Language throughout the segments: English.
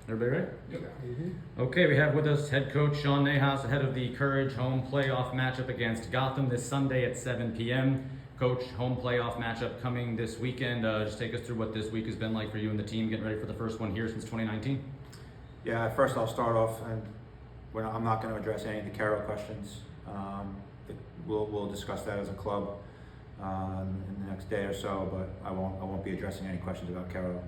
Everybody ready? Yep. Okay, we have with us head coach Sean Nahas ahead of the Courage home playoff matchup against Gotham this Sunday at 7 p.m. Coach, home playoff matchup coming this weekend. Just take us through what this week has been like for you and the team, getting ready for the first one here since 2019. Yeah, first I'll start off, and I'm not going to address any of the Carroll questions. We'll discuss that as a club in the next day or so, but I won't be addressing any questions about Carroll.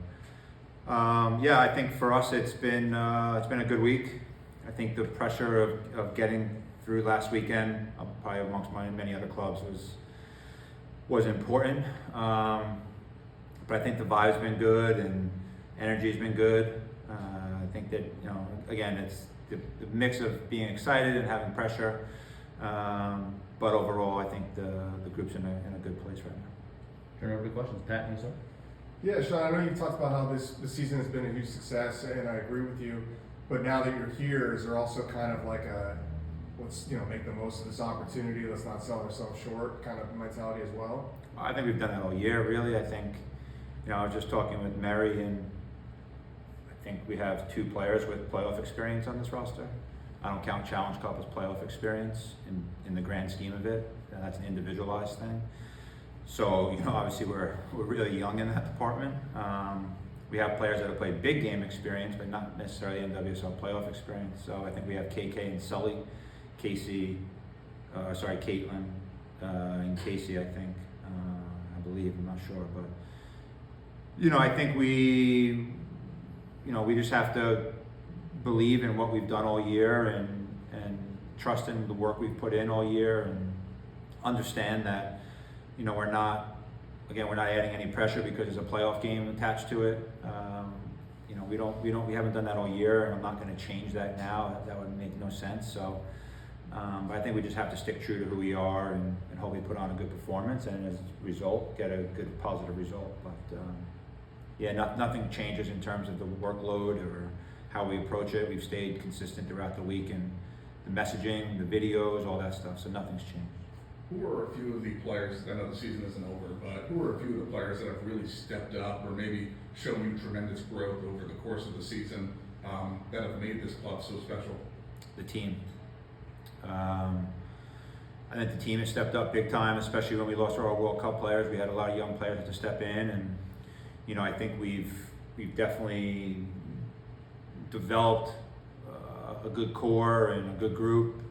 Yeah, I think for us it's been a good week. I think the pressure of getting through last weekend, probably amongst many other clubs, was important. But I think the vibe's been good and energy's been good. I think that, again, it's the mix of being excited and having pressure. But overall, I think the group's in a good place right now. Turn over to questions. Pat, you start? Yeah, Sean, I know you talked about how this season has been a huge success, and I agree with you. But now that you're here, is there also kind of like let's make the most of this opportunity, let's not sell ourselves short kind of mentality as well? I think we've done that all year, really. I think, I was just talking with Mary, and I think we have 2 players with playoff experience on this roster. I don't count Challenge Cup as playoff experience in the grand scheme of it. That's an individualized thing. So, obviously we're really young in that department. We have players that have played big game experience, but not necessarily NWSL playoff experience. So I think we have KK and Sully, Caitlin, and Casey, I think, I believe, I'm not sure. But, I think we just have to believe in what we've done all year and trust in the work we've put in all year, and understand that, we're not adding any pressure because there's a playoff game attached to it. We haven't done that all year, and I'm not going to change that now. That would make no sense. So, but I think we just have to stick true to who we are and hopefully put on a good performance, and as a result, get a good positive result. But yeah, nothing changes in terms of the workload or how we approach it. We've stayed consistent throughout the week, and the messaging, the videos, all that stuff. So nothing's changed. Who are a few of the players, I know the season isn't over, but who are a few of the players that have really stepped up or maybe shown you tremendous growth over the course of the season that have made this club so special? The team. I think the team has stepped up big time, especially when we lost our World Cup players. We had a lot of young players to step in, and I think we've definitely developed a good core and a good group.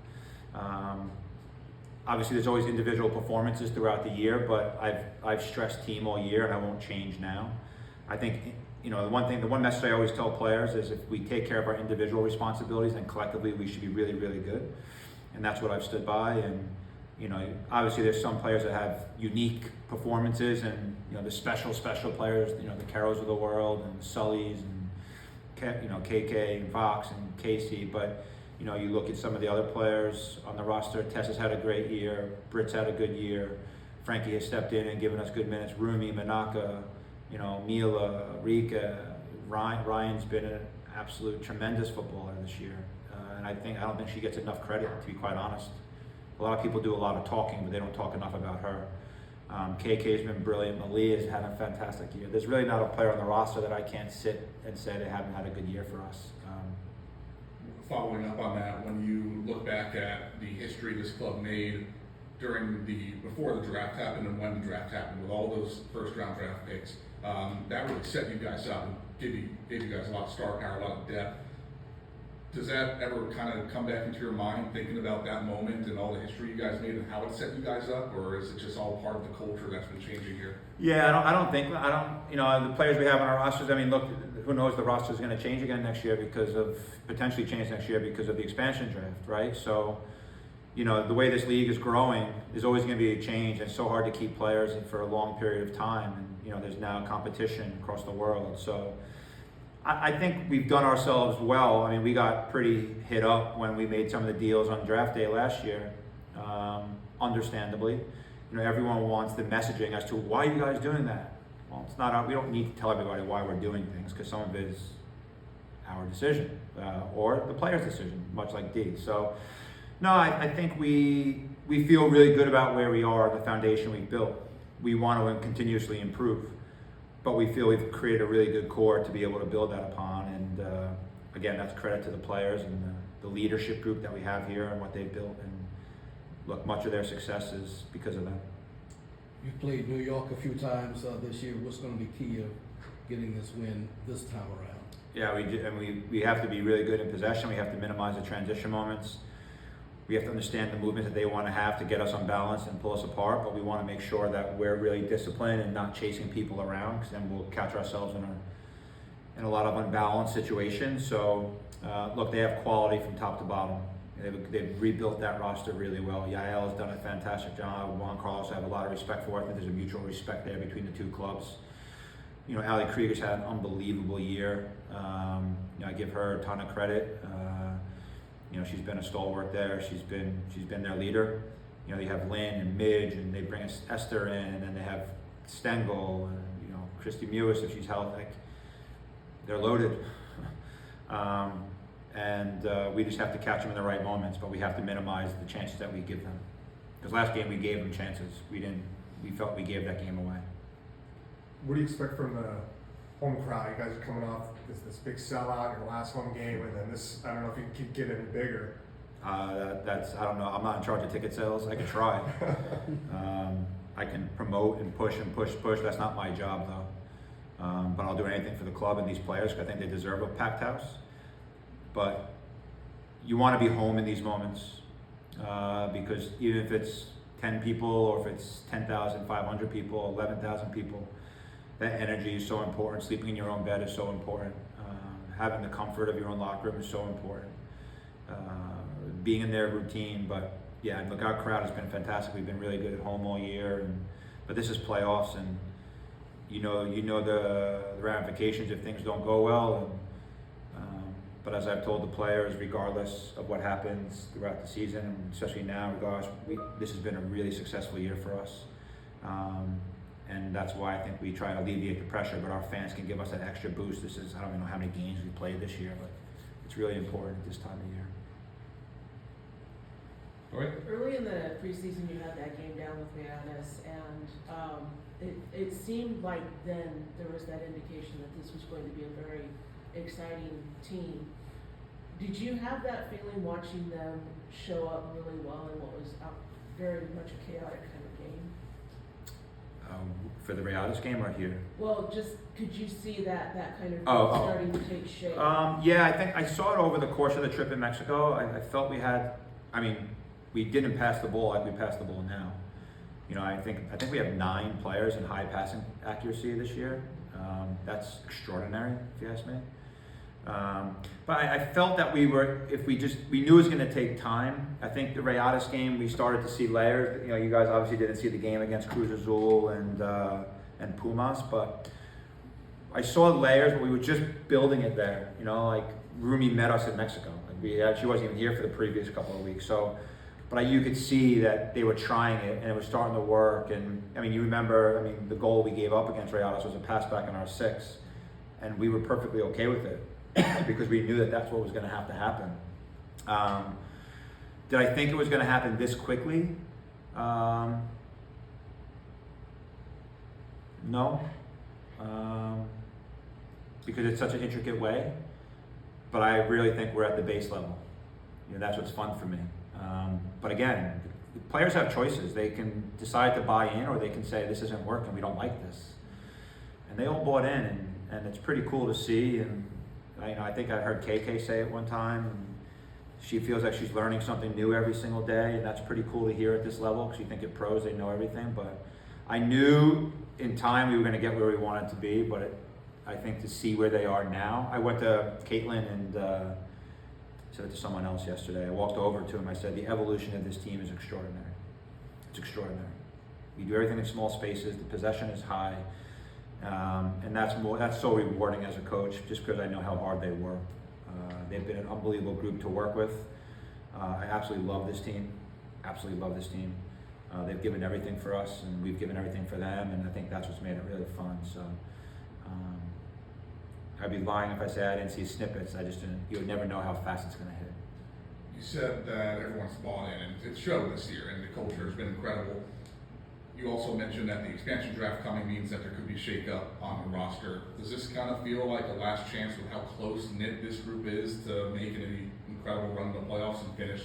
Obviously, there's always individual performances throughout the year, but I've stressed team all year, and I won't change now. I think, the one message I always tell players is if we take care of our individual responsibilities, then collectively we should be really, really good. And that's what I've stood by. And, obviously there's some players that have unique performances, and, the special players, the Carrolls of the world, and the Sullys, and, KK and Vox and Casey. But, you look at some of the other players on the roster. Tessa's had a great year. Britt's had a good year. Frankie has stepped in and given us good minutes. Rumi, Manaka, Mila, Rika, Ryan's been an absolute tremendous footballer this year. And I don't think she gets enough credit, to be quite honest. A lot of people do a lot of talking, but they don't talk enough about her. KK's been brilliant. Malia has had a fantastic year. There's really not a player on the roster that I can't sit and say they haven't had a good year for us. Following up on that, when you look back at the history this club made before the draft happened and when the draft happened, with all those first round draft picks, that really set you guys up and gave you guys a lot of star power, a lot of depth. Does that ever kind of come back into your mind, thinking about that moment and all the history you guys made and how it set you guys up, or is it just all part of the culture that's been changing here? Yeah, I don't think the players we have on our rosters. I mean, look, who knows, the roster is going to change again next year potentially change next year because of the expansion draft, right? So, the way this league is growing, there's always going to be a change. It's so hard to keep players for a long period of time, and there's now competition across the world. So, I think we've done ourselves well. I mean, we got pretty hit up when we made some of the deals on draft day last year, understandably. Everyone wants the messaging as to why you guys doing that. Well, it's not. We don't need to tell everybody why we're doing things, because some of it is our decision or the player's decision, much like D. So, no, I think we feel really good about where we are, the foundation we've built. We want to continuously improve, but we feel we've created a really good core to be able to build that upon. And again, that's credit to the players and the leadership group that we have here and what they've built. And look, much of their success is because of them. You've played New York a few times this year. What's going to be key of getting this win this time around? Yeah, we have to be really good in possession. We have to minimize the transition moments. We have to understand the movements that they want to have to get us unbalanced and pull us apart, but we want to make sure that we're really disciplined and not chasing people around, because then we'll catch ourselves in a lot of unbalanced situations. So, look, they have quality from top to bottom. They've rebuilt that roster really well. Yael has done a fantastic job. Juan Carlos, I have a lot of respect for. I think there's a mutual respect there between the two clubs. You know, Ali Krieger's had an unbelievable year. I give her a ton of credit. You know, she's been a stalwart there. She's been their leader. You know, they have Lynn and Midge, and they bring Esther in, and then they have Stengel, and you know, Christy Mewis if she's healthy. Like, they're loaded. We just have to catch them in the right moments, but we have to minimize the chances that we give them. Because last game we gave them chances. We felt we gave that game away. What do you expect from the home crowd? You guys are coming off this big sellout, your last home game, and then this, I don't know if you can get any bigger. I don't know. I'm not in charge of ticket sales. I can try. I can promote and push. That's not my job though. But I'll do anything for the club and these players, because I think they deserve a packed house. But you want to be home in these moments, because even if it's 10 people or if it's 10,500 people, 11,000 people, that energy is so important. Sleeping in your own bed is so important. Having the comfort of your own locker room is so important. Being in their routine, but yeah, look, our crowd has been fantastic. We've been really good at home all year, but this is playoffs, and you know the ramifications if things don't go well. But as I've told the players, regardless of what happens throughout the season, and especially now, this has been a really successful year for us. And that's why I think we try to alleviate the pressure, but our fans can give us that extra boost. I don't even know how many games we played this year, but it's really important at this time of year. Early in the preseason, you had that game down with Nahas, and it seemed like then there was that indication that this was going to be a very exciting team. Did you have that feeling watching them show up really well in what was very much a chaotic kind of game? For the Rayadas game or here? Well, just could you see that kind of starting to take shape? Yeah, I think I saw it over the course of the trip in Mexico. I felt we didn't pass the ball like we pass the ball now. You know, I think we have 9 players in high passing accuracy this year. That's extraordinary, if you ask me. But I felt that we knew it was going to take time. I think the Rayadas game, we started to see layers. You know, you guys obviously didn't see the game against Cruz Azul and Pumas, but I saw layers, but we were just building it there. You know, like Rumi met us in Mexico. Like she wasn't even here for the previous couple of weeks. So, but you could see that they were trying it and it was starting to work. And I mean, you remember, the goal we gave up against Rayadas was a pass back in our 6, and we were perfectly okay with it. Because we knew that that's what was going to have to happen. Did I think it was going to happen this quickly? No. Because it's such an intricate way. But I really think we're at the base level. You know, that's what's fun for me. But again, the players have choices. They can decide to buy in, or they can say, this isn't working, we don't like this. And they all bought in, and it's pretty cool to see. And I think I heard KK say it one time, and she feels like she's learning something new every single day, and that's pretty cool to hear at this level, because you think at pros they know everything. But I knew in time we were going to get where we wanted to be, but I think to see where they are now, I went to Caitlin and said it to someone else yesterday. I walked over to him, I said, the evolution of this team is extraordinary. It's extraordinary. We do everything in small spaces, the possession is high. And that's so rewarding as a coach, just because I know how hard they work. They've been an unbelievable group to work with. I absolutely love this team. Absolutely love this team. They've given everything for us, and we've given everything for them, and I think that's what's made it really fun. So I'd be lying if I say I didn't see snippets. You would never know how fast it's going to hit. You said that everyone's bought in, and it showed this year, and the culture has been incredible. You also mentioned that the expansion draft coming means that there could be shakeup on the roster. Does this kind of feel like a last chance with how close knit this group is to making an incredible run to the playoffs and finish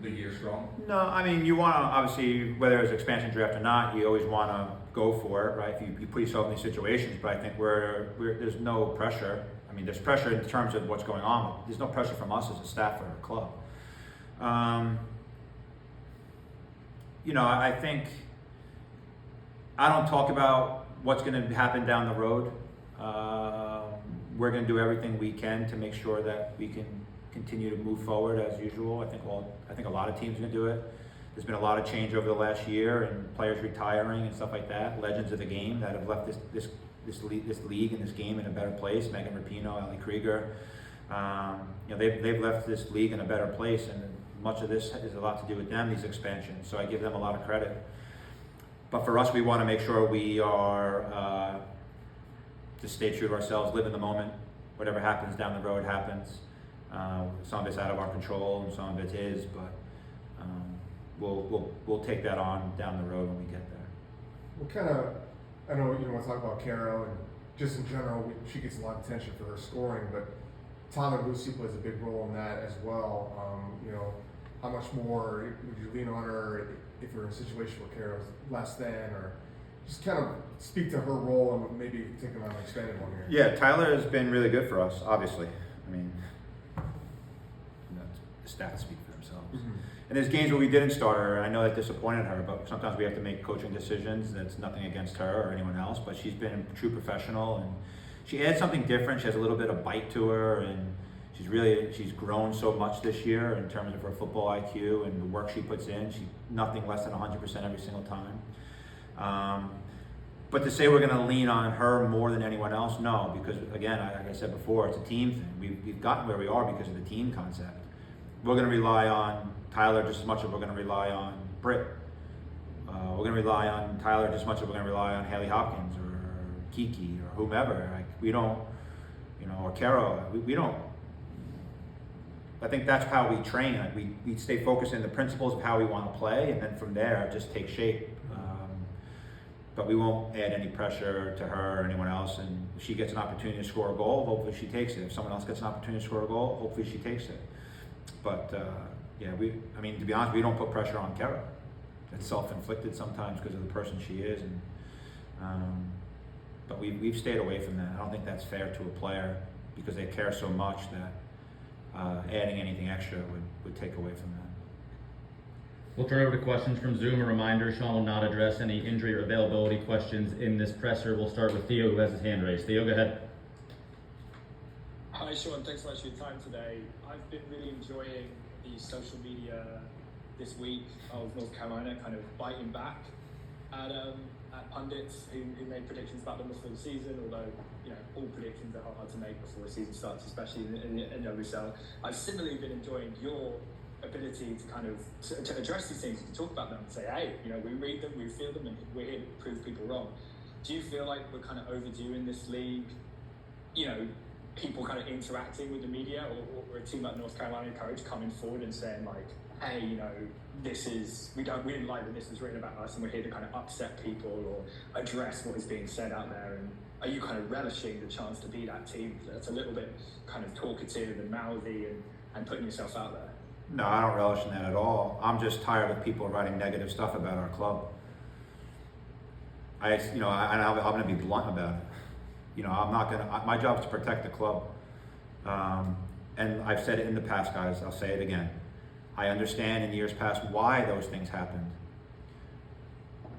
the year strong? No, I mean, you want to, obviously, whether it's expansion draft or not, you always want to go for it, right? You put yourself in these situations, but I think there's no pressure. I mean, there's pressure in terms of what's going on. There's no pressure from us as a staff or a club. I think I don't talk about what's going to happen down the road. We're going to do everything we can to make sure that we can continue to move forward as usual. I think a lot of teams are going to do it. There's been a lot of change over the last year, and players retiring and stuff like that. Legends of the game that have left this league and this game in a better place. Megan Rapinoe, Ali Krieger. They've left this league in a better place, and much of this is a lot to do with them, these expansions. So I give them a lot of credit. But for us, we want to make sure we are to stay true to ourselves, live in the moment. Whatever happens down the road happens. Some of it's out of our control, and some of it is. But we'll take that on down the road when we get there. I know you want to talk about Caro, and just in general, she gets a lot of attention for her scoring, but Tyler Lucy plays a big role in that as well. How much more would you lean on her if you're in a situation where Caro's less than, or just kind of speak to her role and maybe take on an expanded one here? Yeah, Tyler has been really good for us, obviously. I mean, the stats speak for themselves. Mm-hmm. And there's games where we didn't start her, and I know that disappointed her, but sometimes we have to make coaching decisions. That's nothing against her or anyone else, but she's been a true professional, and she adds something different. She has a little bit of bite to her, and she's grown so much this year in terms of her football IQ and the work she puts in. She's nothing less than 100% every single time. But to say we're going to lean on her more than anyone else, no, because again, like I said before, it's a team thing. We've gotten where we are because of the team concept. We're going to rely on Tyler just as much as we're going to rely on Britt. We're going to rely on Tyler just as much as we're going to rely on Haley Hopkins or Kiki or whomever. Like, we don't, or Caro. We don't. I think that's how we train. Like, we stay focused in the principles of how we want to play, and then from there just take shape. But we won't add any pressure to her or anyone else. And if she gets an opportunity to score a goal, hopefully she takes it. If someone else gets an opportunity to score a goal, hopefully she takes it. But to be honest, we don't put pressure on Caro. It's self-inflicted sometimes because of the person she is. But we've stayed away from that. I don't think that's fair to a player because they care so much that adding anything extra would take away from that. We'll turn over to questions from Zoom. A reminder, Sean will not address any injury or availability questions in this presser. We'll start with Theo, who has his hand raised. Theo, go ahead. Hi Sean, thanks so much for your time today. I've been really enjoying the social media this week of North Carolina kind of biting back at pundits who made predictions about them before the season, although all predictions are hard to make before a season starts, especially in the NWSL. I've similarly been enjoying your ability to kind of to address these things, to talk about them and say, hey, we read them, we feel them, and we're here to prove people wrong. Do you feel like we're kind of overdue in this league, people kind of interacting with the media, or a team like North Carolina Courage coming forward and saying like, hey, we didn't like that this was written about us, and we're here to kind of upset people or address what is being said out there? And are you kind of relishing the chance to be that team that's a little bit kind of talkative and mouthy and putting yourself out there? No, I don't relish in that at all. I'm just tired of people writing negative stuff about our club. I'm going to be blunt about it. I'm not going to. My job is to protect the club, and I've said it in the past, guys. I'll say it again. I understand in years past why those things happened,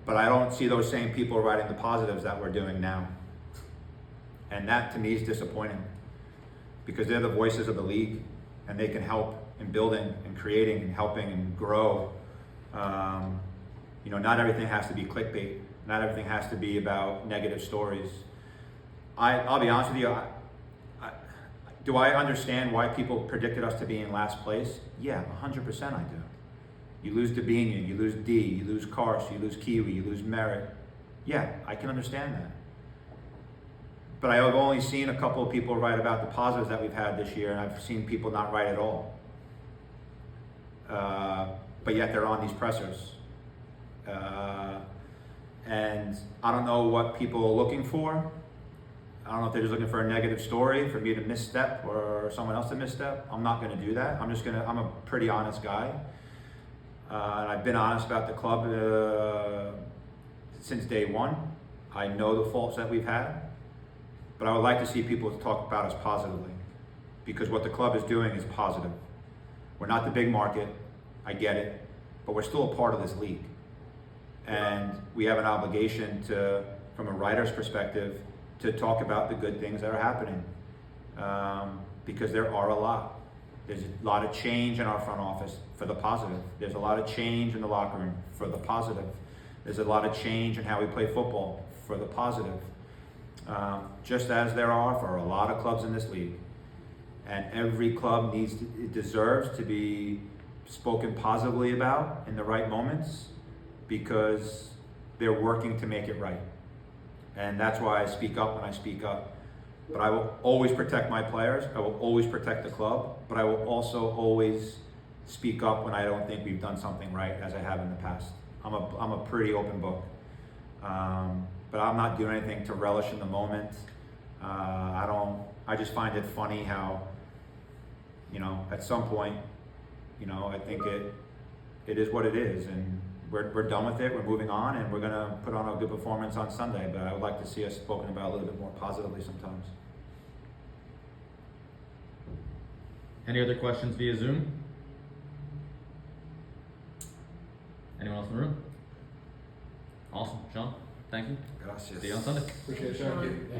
but I don't see those same people writing the positives that we're doing now, and that to me is disappointing because they're the voices of the league, and they can help in building and creating and helping and grow. Not everything has to be clickbait. Not everything has to be about negative stories. I'll be honest with you. Do I understand why people predicted us to be in last place? Yeah, 100% I do. You lose Dabinia, you lose D, you lose Karsh, you lose Kiwi, you lose Merritt. Yeah, I can understand that. But I have only seen a couple of people write about the positives that we've had this year, and I've seen people not write at all. But yet they're on these pressers. And I don't know what people are looking for. I don't know if they're just looking for a negative story, for me to misstep or someone else to misstep. I'm not gonna do that. I'm a pretty honest guy. And I've been honest about the club since day one. I know the faults that we've had, but I would like to see people talk about us positively, because what the club is doing is positive. We're not the big market, I get it, but we're still a part of this league. And we have an obligation to, from a writer's perspective, to talk about the good things that are happening, because there are a lot. There's a lot of change in our front office for the positive. There's a lot of change in the locker room for the positive. There's a lot of change in how we play football for the positive, just as there are for a lot of clubs in this league. And every club deserves to be spoken positively about in the right moments, because they're working to make it right. And that's why I speak up when I speak up. But I will always protect my players. I will always protect the club. But I will also always speak up when I don't think we've done something right, as I have in the past. I'm a pretty open book. But I'm not doing anything to relish in the moment. I just find it funny how, at some point, I think it is what it is, and we're done with it. We're moving on, and we're gonna put on a good performance on Sunday. But I would like to see us spoken about a little bit more positively sometimes. Any other questions via Zoom? Anyone else in the room? Awesome, Sean. Thank you. Gracias. See you on Sunday. Appreciate it, Sean.